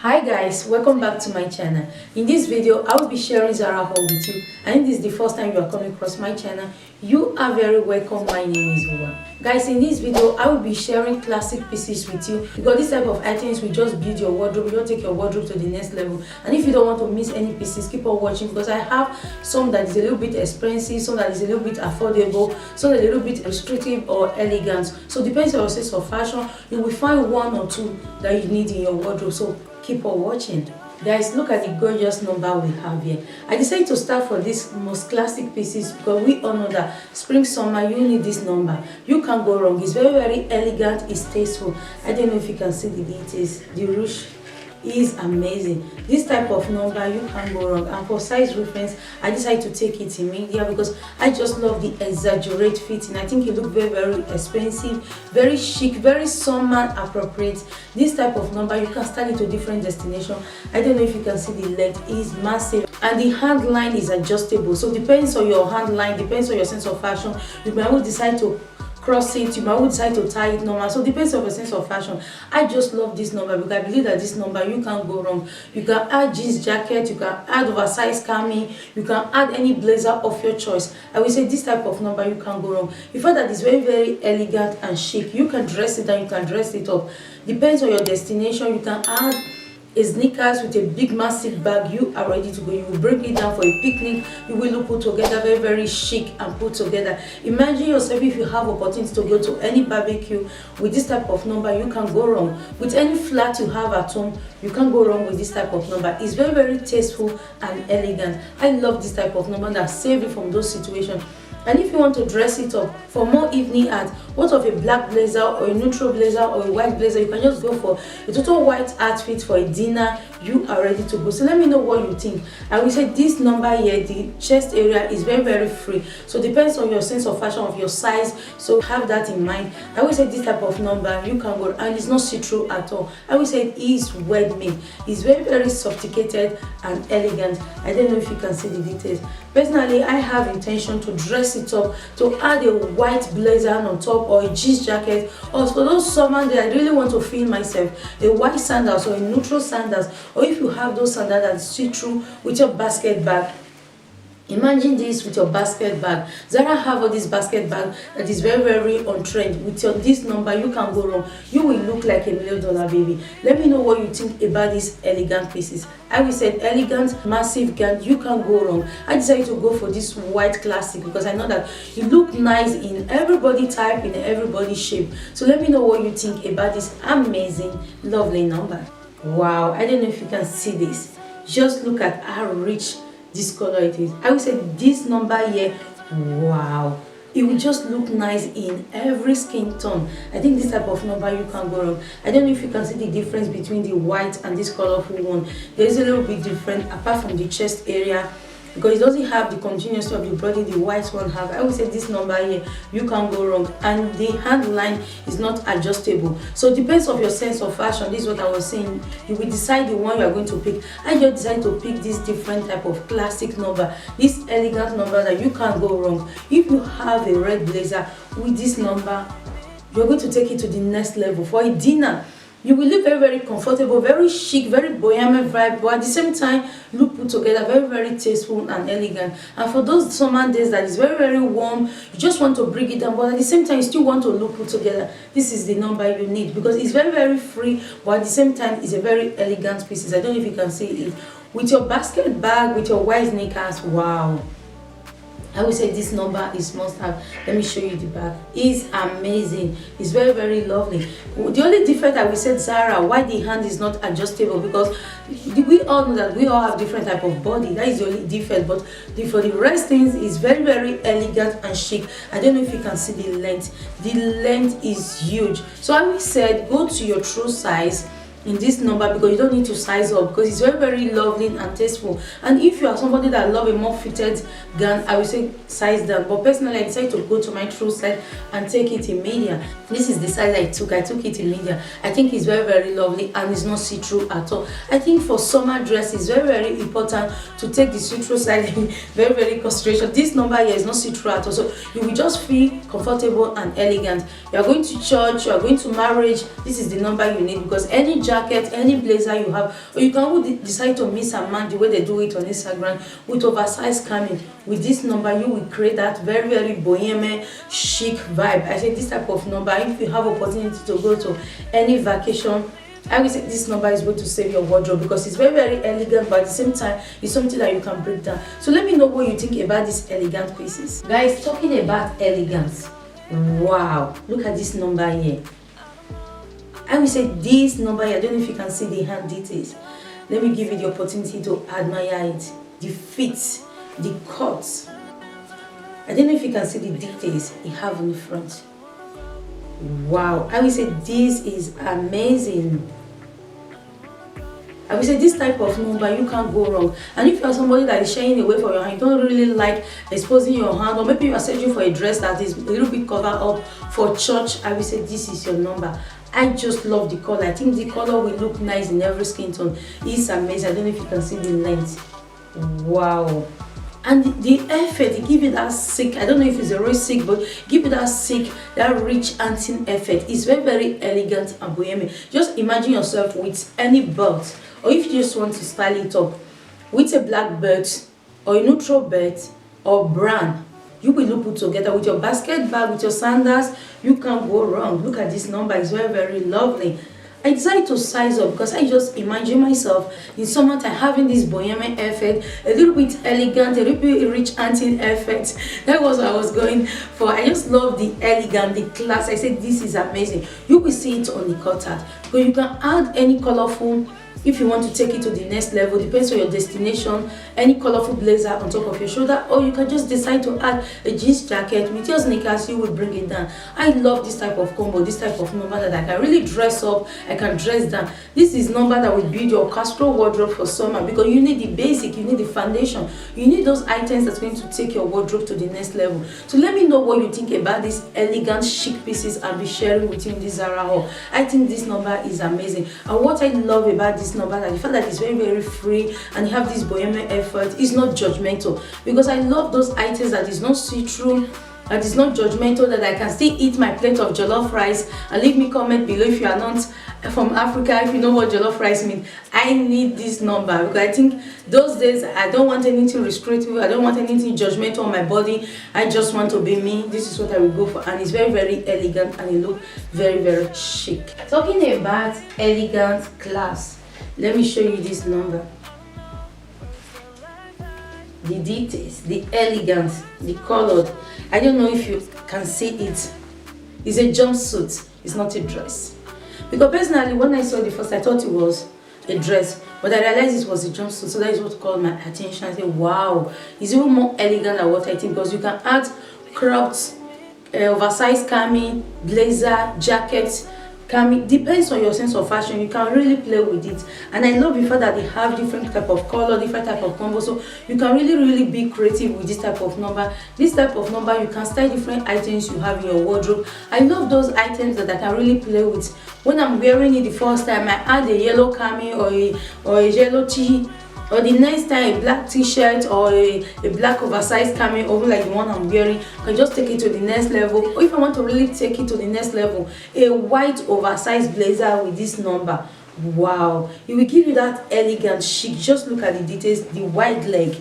Hi guys, welcome back to my channel. In this video I will be sharing Zara Haul with you, and if this is the first time you are coming across my channel, you are very welcome. My name is Zara. Guys, in this video I will be sharing classic pieces with you, because this type of items will just build your wardrobe, will just take your wardrobe to the next level. And if you don't want to miss any pieces, keep on watching, because I have some that is a little bit expensive, some that is a little bit affordable, some that is a little bit restrictive or elegant. So depends on your sense of fashion, you will find one or two that you need in your wardrobe. So keep on watching. Guys, look at the gorgeous number we have here. I decided to start for these most classic pieces because we all know that spring summer you need this number. You can't go wrong. It's very elegant, it's tasteful. I don't know if you can see the details. The ruche is amazing. This type of number you can't go wrong. And for size reference, I decided to take it in media because I just love the exaggerate fitting. I think it looked very expensive, very chic, very summer appropriate. This type of number you can style it to different destination. I don't know if you can see the length is massive, and the hand line is adjustable. So depends on your hand line, depends on your sense of fashion. You might decide to cross it, you might decide to tie it normal. So depends on your sense of fashion. I just love this number because I believe that this number you can't go wrong. You can add jeans jacket, you can add oversized cami, you can add any blazer of your choice. I will say this type of number you can't go wrong. You find that it's very elegant and chic. You can dress it down, you can dress it up. Depends on your destination. You can add a sneakers with a big massive bag. You are ready to go. You will bring it down for a picnic. You will look put together, very chic and put together. Imagine yourself if you have opportunity to go to any barbecue with this type of number. You can go wrong with any flat you have at home. You can't go wrong with this type of number. It's very tasteful and elegant. I love this type of number that save you from those situations. And if you want to dress it up for more evening art, what of a black blazer or a neutral blazer or a white blazer, you can just go for a total white outfit for a dinner. You are ready to go. So let me know what you think. I will say this number here, the chest area is very free. So depends on your sense of fashion, of your size. So have that in mind. I will say this type of number you can go, and it's not see-through at all. I will say it is well made. It's very sophisticated and elegant. I don't know if you can see the details. Personally, I have intention to dress it up, to add a white blazer on top or a jeans jacket, or for those summer that I really want to feel myself, a white sandals or a neutral sandals, or if you have those sandals that see through with your basket bag. Imagine this with your basket bag. Zara have all this basket bag that is very on trend. With this number you can go wrong. You will look like $1 million baby. Let me know what you think about these elegant pieces. I will say elegant, massive gown, you can go wrong. I decided to go for this white classic because I know that it look nice in everybody type, in everybody shape. So let me know what you think about this amazing, lovely number. Wow, I don't know if you can see this. Just look at how rich this color it is. I would say this number here, wow, it will just look nice in every skin tone. I think this type of number you can go wrong. I don't know if you can see the difference between the white and this colorful one. There is a little bit different apart from the chest area, because it doesn't have the continuity of the body the white one have. I would say this number here you can't go wrong, and the hand line is not adjustable. So it depends on your sense of fashion. This is what I was saying. You will decide the one you are going to pick. I just decided to pick this different type of classic number, this elegant number that you can't go wrong. If you have a red blazer with this number, you're going to take it to the next level for a dinner. You will look very comfortable, very chic, very bohemian vibe, but at the same time look put together, very tasteful and elegant. And for those summer days that is very warm, you just want to bring it down, but at the same time you still want to look put together, this is the number you need, because it's very free, but at the same time it's a very elegant piece. I don't know if you can see it with your basket bag, with your white sneakers. Wow, I would say this number is must have. Let me show you the back. It's amazing. It's very lovely. The only defect I will say, Zara, why the hand is not adjustable, because we all know that we all have different type of body. That is the only defect. But for the rest things is very elegant and chic. I don't know if you can see the length. The length is huge. So I will say go to your true size in this number, because you don't need to size up, because it's very lovely and tasteful. And if you are somebody that love a more fitted gown, I would say size down. But personally I decided to go to my true size and take it in medium. This is the size I took it in medium. I think it's very lovely and it's not see-through at all. I think for summer dress it's very important to take the see-through size very concentration. This number here is not see-through at all, so you will just feel comfortable and elegant. You are going to church, you are going to marriage, this is the number you need, because any job jacket, any blazer you have, or you can also decide to mix and match the way they do it on Instagram with oversized coming. With this number, you will create that very, very bohemian chic vibe. I say this type of number, if you have opportunity to go to any vacation, I will say this number is going to save your wardrobe, because it's very, very elegant, but at the same time it's something that you can break down. So let me know what you think about these elegant pieces. Guys, talking about elegance, wow, look at this number here. I will say this number here, I don't know if you can see the hand details. Let me give you the opportunity to admire it. The fit, the cuts. I don't know if you can see the details it have on the front. Wow, I will say this is amazing. I will say this type of number, you can't go wrong. And if you are somebody that is shying away from your hand, you don't really like exposing your hand, or maybe you are searching for a dress that is a little bit covered up for church, I will say this is your number. I just love the color. I think the color will look nice in every skin tone. It's amazing. I don't know if you can see the length. Wow. And the effect, they give you that sick, I don't know if it's a real sick, but give you that sick, that rich antin effect. It's very, very elegant and bohemian. Just imagine yourself with any belt, or if you just want to style it up with a black belt or a neutral belt or brown, you will look put together with your basket bag, with your sandals. You can't go wrong. Look at this number, it's very, very lovely. I decided to size up because I just imagine myself in summertime having this bohemian effect, a little bit elegant, a little bit rich antin effect. That was what I was going for. I just love the elegant, the class. I said this is amazing. You will see it on the cutout, because you can add any colorful, if you want to take it to the next level, depends on your destination, any colorful blazer on top of your shoulder, or you can just decide to add a jeans jacket with your sneakers. You will bring it down. I love this type of combo, this type of number that I can really dress up, I can dress down. This is number that will build your casual wardrobe for summer, because you need the basic, you need the foundation, you need those items that's going to take your wardrobe to the next level. So let me know what you think about these elegant chic pieces I'll be sharing with you in this Zara haul. I think this number is amazing, and what I love about this number, that the fact that it's very, very free and you have this bohemian effort, is not judgmental, because I love those items that is not see-through, that is not judgmental, that I can still eat my plate of jollof rice. And leave me comment below if you are not from Africa, if you know what jollof rice means. I need this number, because I think those days I don't want anything restrictive, I don't want anything judgmental on my body. I just want to be me. This is what I will go for, and it's very, very elegant and it looks very, very chic. Talking about elegant class, let me show you this number. The details, the elegance, the colored. I don't know if you can see it. It's a jumpsuit, it's not a dress. Because personally, when I saw it first, I thought it was a dress, but I realized it was a jumpsuit. So that is what caught my attention. I said, wow, it's even more elegant than what I think, because you can add cropped, oversized cami, blazer, jackets. Depends on your sense of fashion. You can really play with it, and I love the fact that they have different type of color, different type of combo, so you can really be creative with this type of number. This type of number, you can style different items you have in your wardrobe. I love those items that I can really play with. When I'm wearing it the first time, I add a yellow cami or a yellow tee, or the next time a black t-shirt or a black oversized cami over like the one I'm wearing. I can just take it to the next level. Or if I want to really take it to the next level, a white oversized blazer with this number. Wow, it will give you that elegant chic. Just look at the details. The wide leg,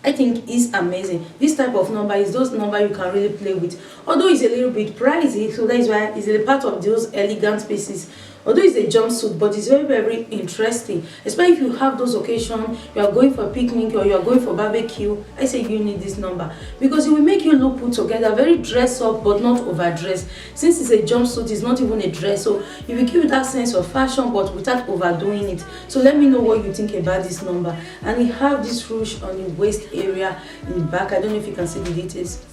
I think, is amazing. This type of number is those number you can really play with, although it's a little bit pricey, so that is why it's a part of those elegant pieces. Although it's a jumpsuit, but it's very, very interesting, especially if you have those occasions, you are going for a picnic or you are going for barbecue. I say you need this number, because it will make you look put together, very dress up but not overdressed. Since it's a jumpsuit, it's not even a dress, so it will give you that sense of fashion but without overdoing it. So let me know what you think about this number. And we have this ruche on the waist area in the back. I don't know if you can see the details.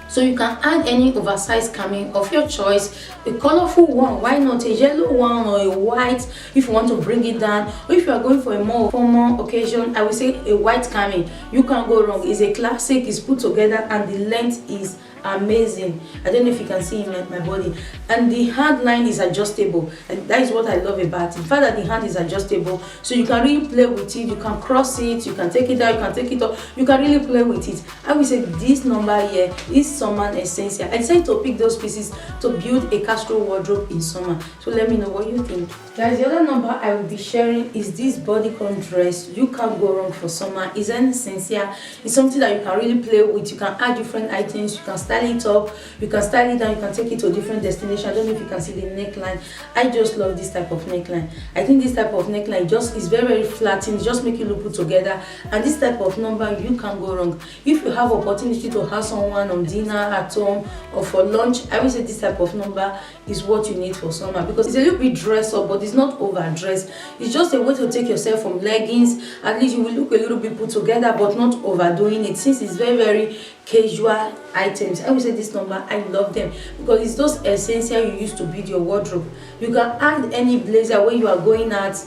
So you can add any oversized cami of your choice, a colorful one, why not a yellow one or a white if you want to bring it down, or if you are going for a more formal occasion, I will say a white cami. You can't go wrong. It's a classic, it's put together, and the length is amazing. I don't know if you can see in my body, and the hand line is adjustable, and that is what I love about it. The fact that the hand is adjustable, so you can really play with it. You can cross it, you can take it out, you can take it up, you can really play with it. I will say this number here is summer essential. I decided to pick those pieces to build a casual wardrobe in summer. So let me know what you think, guys. The other number I will be sharing is this bodycon dress. You can't go wrong for summer. It's an essential. It's something that you can really play with. You can add different items, you can style it up, you can style it down, you can take it to a different destination. I don't know if you can see the neckline. I just love this type of neckline. I think this type of neckline just is very flattened. It just make you look put together, and this type of number you can't go wrong. If you have opportunity to have someone on dinner at home or for lunch, I would say this type of number is what you need for summer, because it's a little bit dress up, but it's not overdressed. It's just a way to take yourself from leggings. At least you will look a little bit put together, but not overdoing it, since it's very casual items. I would say this number, I love them because it's those essential you use to build your wardrobe. You can add any blazer when you are going out.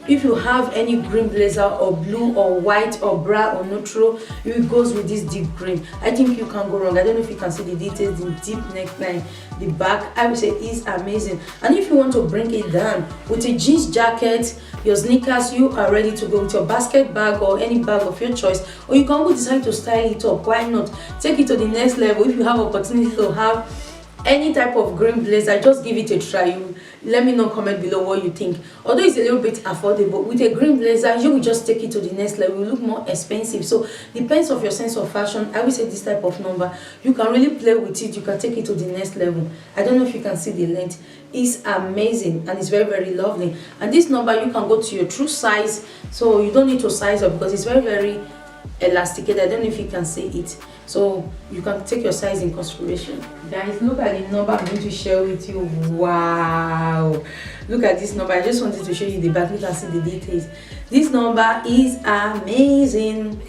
If you have any green blazer or blue or white or brown or neutral, it goes with this deep green. I think you can go wrong. I don't know if you can see the details, the deep neckline, the back. I would say is amazing. And if you want to bring it down with a jeans jacket, your sneakers, you are ready to go with your basket bag or any bag of your choice. Or you can decide to style it up. Why not take it to the next level? If you have opportunity to have any type of green blazer, just give it a try. Let me know, comment below what you think. Although it's a little bit affordable, with a green blazer you will just take it to the next level. It will look more expensive. So depends of your sense of fashion. I will say this type of number, you can really play with it. You can take it to the next level. I don't know if you can see the length. It's amazing and it's very lovely. And this number, you can go to your true size, so you don't need to size up because it's very elasticated. I don't know if you can see it, so you can take your size in consideration. Guys, look at the number I'm going to share with you. Wow, look at this number. I just wanted to show you the back. You can see the details. This number is amazing.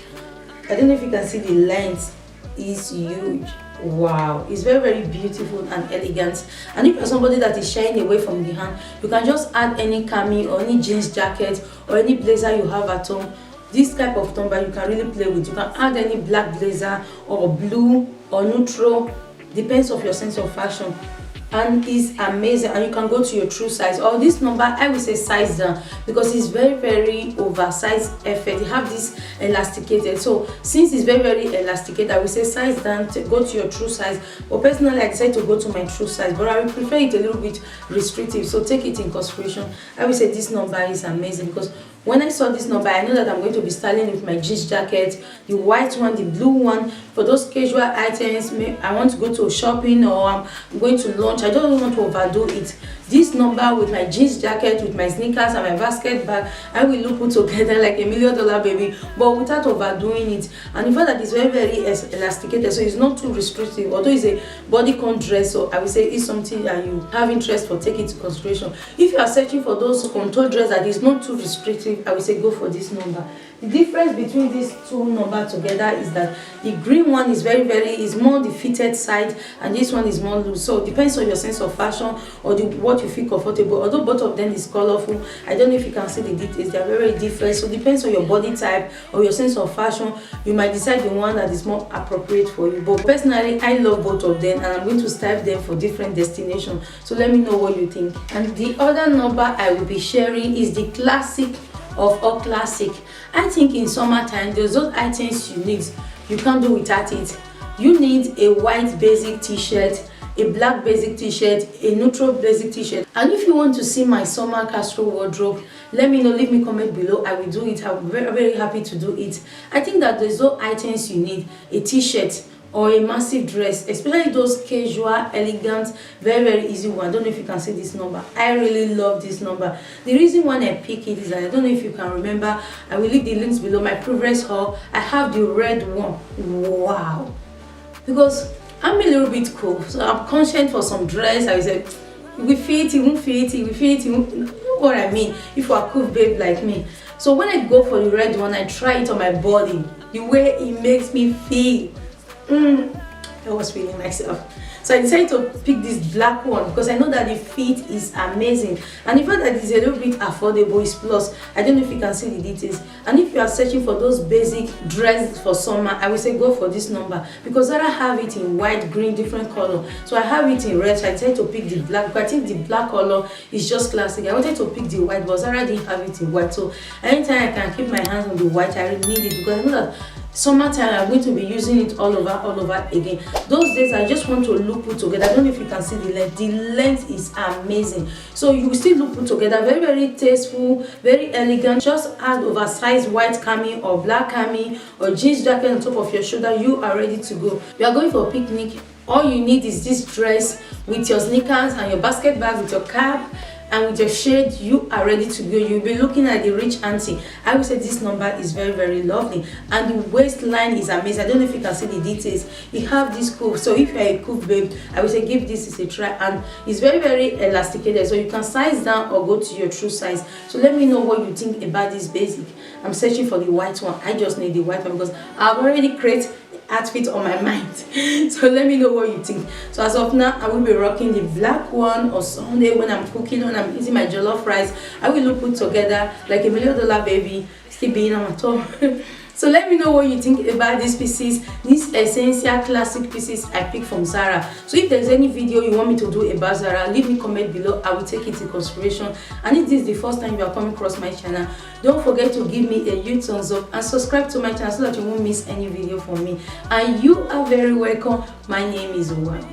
I don't know if you can see the length. Is huge. Wow, it's very beautiful and elegant. And if you're somebody that is shying away from the hand, you can just add any cami or any jeans jacket or any blazer you have at home. This type of number you can really play with. You can add any black blazer or blue or neutral, depends of your sense of fashion, and it's amazing. And you can go to your true size, or this number I will say size down, because it's very oversized effect. You have this elasticated, so since it's very elasticated, I will say size down, go to your true size. But personally I decided to go to my true size, but I will prefer it a little bit restrictive, so take it in consideration. I will say this number is amazing, because when I saw this number, I know that I'm going to be styling with my jeans jacket, the white one, the blue one. For those casual items, I want to go to shopping or I'm going to lunch. I don't want to overdo it. This number with my jeans jacket, with my sneakers and my basket bag, I will look put together like $1 million baby, but without overdoing it. And the fact that it's very elasticated, so it's not too restrictive. Although it's a bodycon dress, so I will say it's something that you have interest for, take it into consideration. If you are searching for those contour dress that is not too restrictive, I will say go for this number. The difference between these two numbers together is that the green one is is more the fitted side, and this one is more loose. So it depends on your sense of fashion or what you feel comfortable. Although both of them is colorful, I don't know if you can see the details. They are very different. So it depends on your body type or your sense of fashion. You might decide the one that is more appropriate for you. But personally, I love both of them, and I'm going to style them for different destinations. So let me know what you think. And the other number I will be sharing is the classic of all classic. I think in summertime, there's those items you need. You can't do without it. You need a white basic t-shirt, a black basic t-shirt, a neutral basic t-shirt. And if you want to see my summer casual wardrobe, let me know, leave me comment below. I will do it. I'm very happy to do it. I think that there's those items you need: a t-shirt or a massive dress, especially those casual, elegant, very easy one. I don't know if you can see this number. I really love this number. The reason why I pick it is that I don't know if you can remember, I will leave the links below, my previous haul. I have the red one. Wow, because I'm a little bit cool, so I'm conscious for some dress. I said we fit it, won't fit it, we fit it, you know what I mean, if you are cool babe like me. So when I go for the red one, I try it on my body, the way it makes me feel. I was feeling myself. So I decided to pick this black one because I know that the fit is amazing, and the fact that it's a little bit affordable is plus. I don't know if you can see the details. And if you are searching for those basic dresses for summer, I will say go for this number, because Zara have it in white, green, different color. So I have it in red, so I decided to pick the black, but I think the black color is just classic. I wanted to pick the white, but Zara didn't have it in white. So anytime I can keep my hands on the white, I really need it, because I know that summertime I'm going to be using it all over again. Those days I just want to look put together. I don't know if you can see the length. The length is amazing, so you will still look put together, very, very tasteful, very elegant. Just add oversized white cami or black cami or jeans jacket on top of your shoulder, you are ready to go. You are going for a picnic. All you need is this dress with your sneakers and your basket bag with your cap and with your shade. You are ready to go. You'll be looking at the rich auntie. I would say this number is very, very lovely, and the waistline is amazing. I don't know if you can see the details. You have this coupe, so if you're a coupe babe, I would say give this a try, and it's very, very elasticated, so you can size down or go to your true size. So let me know what you think about this basic. I'm searching for the white one. I just need the white one because I've already created outfit on my mind. So let me know what you think. So as of now, I will be rocking the black one on Sunday when I'm cooking, when I'm eating my jollof rice. I will look put together like $1 million baby, still being on my top. So let me know what you think about these pieces, these essential classic pieces I picked from Zara. So if there's any video you want me to do about Zara, leave me a comment below. I will take it into consideration. And if this is the first time you are coming across my channel, don't forget to give me a huge thumbs up and subscribe to my channel so that you won't miss any video from me. And you are very welcome. My name is Zara.